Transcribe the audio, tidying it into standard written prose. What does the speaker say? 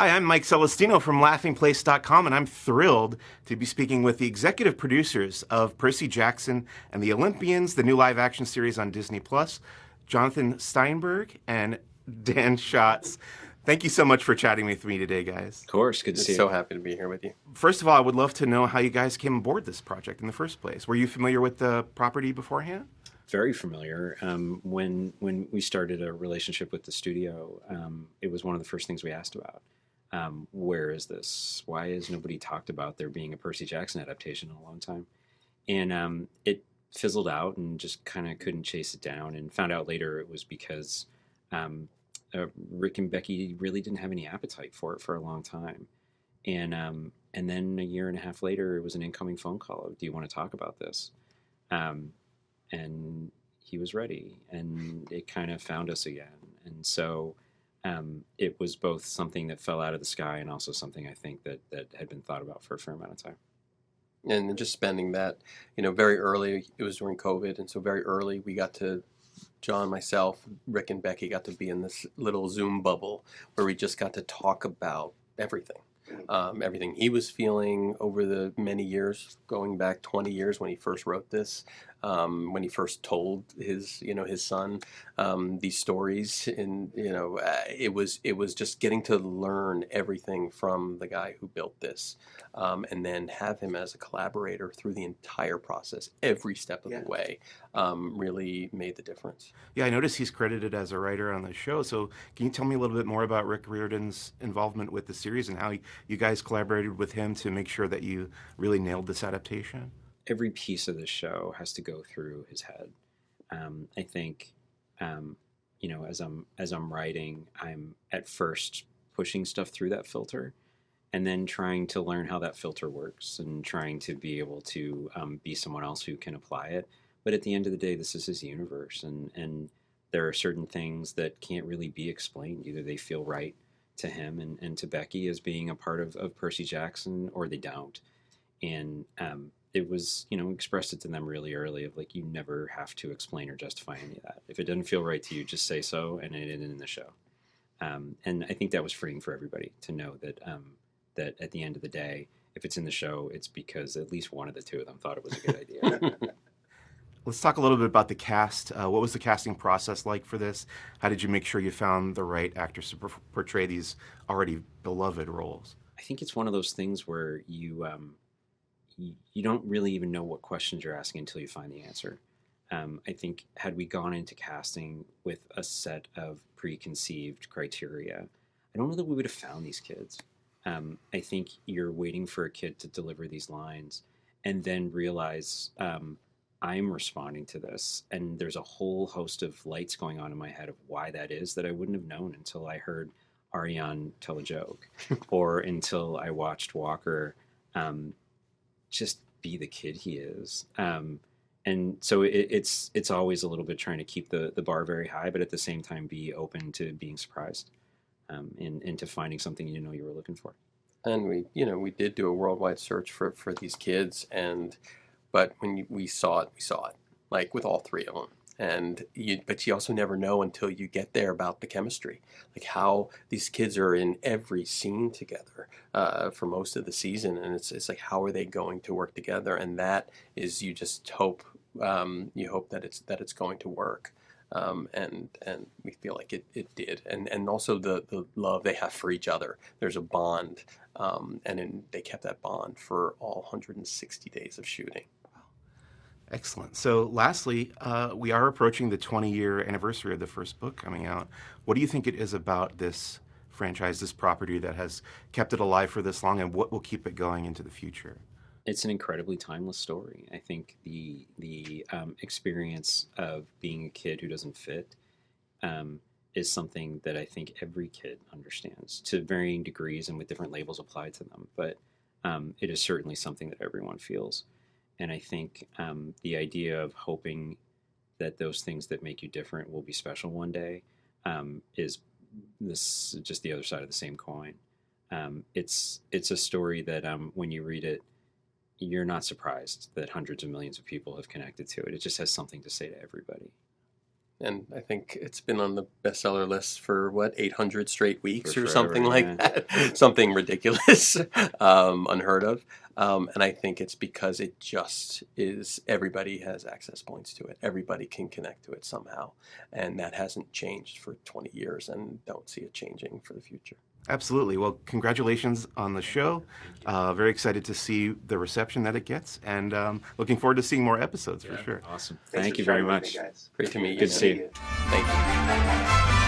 Hi, I'm Mike Celestino from laughingplace.com, and I'm thrilled to be speaking with the executive producers of Percy Jackson and the Olympians, the new live-action series on Disney Plus, Jonathan Steinberg and Dan Shotz. Thank you so much for chatting with me today, guys. Of course, good to see you. So happy to be here with you. First of all, I would love to know how you guys came aboard this project in the first place. Were you familiar with the property beforehand? Very familiar. When we started a relationship with the studio, it was one of the first things we asked about. Where is this? Why has nobody talked about there being a Percy Jackson adaptation in a long time? And it fizzled out and just kind of couldn't chase it down, and found out later it was because Rick and Becky really didn't have any appetite for it for a long time. And then a year and a half later, it was an incoming phone call of, do you want to talk about this? And he was ready, and it kind of found us again. And so it was both something that fell out of the sky and also something I think that had been thought about for a fair amount of time. And just spending that, very early, it was during COVID, and so very early we got to, John, myself, Rick, and Becky got to be in this little Zoom bubble where we just got to talk about everything. Everything he was feeling over the many years, going back 20 years when he first wrote this, when he first told his son these stories, and it was just getting to learn everything from the guy who built this, and then have him as a collaborator through the entire process, every step of the way, really made the difference. Yeah, I noticed he's credited as a writer on the show. So can you tell me a little bit more about Rick Riordan's involvement with the series and how you guys collaborated with him to make sure that you really nailed this adaptation? Every piece of the show has to go through his head. I think, as I'm writing, I'm at first pushing stuff through that filter, and then trying to learn how that filter works, and trying to be able to be someone else who can apply it. But at the end of the day, this is his universe, and there are certain things that can't really be explained. Either they feel right to him and to Becky as being a part of Percy Jackson, or they don't. And it was, expressed it to them really early of like, you never have to explain or justify any of that. If it doesn't feel right to you, just say so, and it isn't in the show. And I think that was freeing for everybody to know that that at the end of the day, if it's in the show, it's because at least one of the two of them thought it was a good idea. Let's talk a little bit about the cast. What was the casting process like for this? How did you make sure you found the right actors to portray these already beloved roles? I think it's one of those things where you don't really even know what questions you're asking until you find the answer. I think had we gone into casting with a set of preconceived criteria, I don't know that we would have found these kids. I think you're waiting for a kid to deliver these lines and then realize I'm responding to this, and there's a whole host of lights going on in my head of why that is that I wouldn't have known until I heard Ariane tell a joke or until I watched Walker just be the kid he is. And so it's always a little bit trying to keep the bar very high, but at the same time be open to being surprised and to finding something you didn't know you were looking for. And we did do a worldwide search for these kids, but when we saw it, like with all three of them. But you also never know until you get there about the chemistry, like how these kids are in every scene together for most of the season, and it's like, how are they going to work together? And that is, you just hope that it's going to work, and we feel like it did, and also the love they have for each other. There's a bond, they kept that bond for all 160 days of shooting. Excellent. So lastly, we are approaching the 20-year anniversary of the first book coming out. What do you think it is about this franchise, this property, that has kept it alive for this long, and what will keep it going into the future? It's an incredibly timeless story. I think the experience of being a kid who doesn't fit is something that I think every kid understands to varying degrees and with different labels applied to them. But it is certainly something that everyone feels. And I think the idea of hoping that those things that make you different will be special one day is this just the other side of the same coin. It's a story that when you read it, you're not surprised that hundreds of millions of people have connected to it. It just has something to say to everybody. And I think it's been on the bestseller list for 800 straight weeks For or forever, something like yeah. that. Something ridiculous, unheard of. And I think it's because it just is, everybody has access points to it. Everybody can connect to it somehow. And that hasn't changed for 20 years, and don't see it changing for the future. Absolutely. Well, congratulations on the show. Very excited to see the reception that it gets, and looking forward to seeing more episodes for sure. Awesome. Thanks Thank for you very chatting with much. me, guys. Great to meet you. Good to see you. Thank you.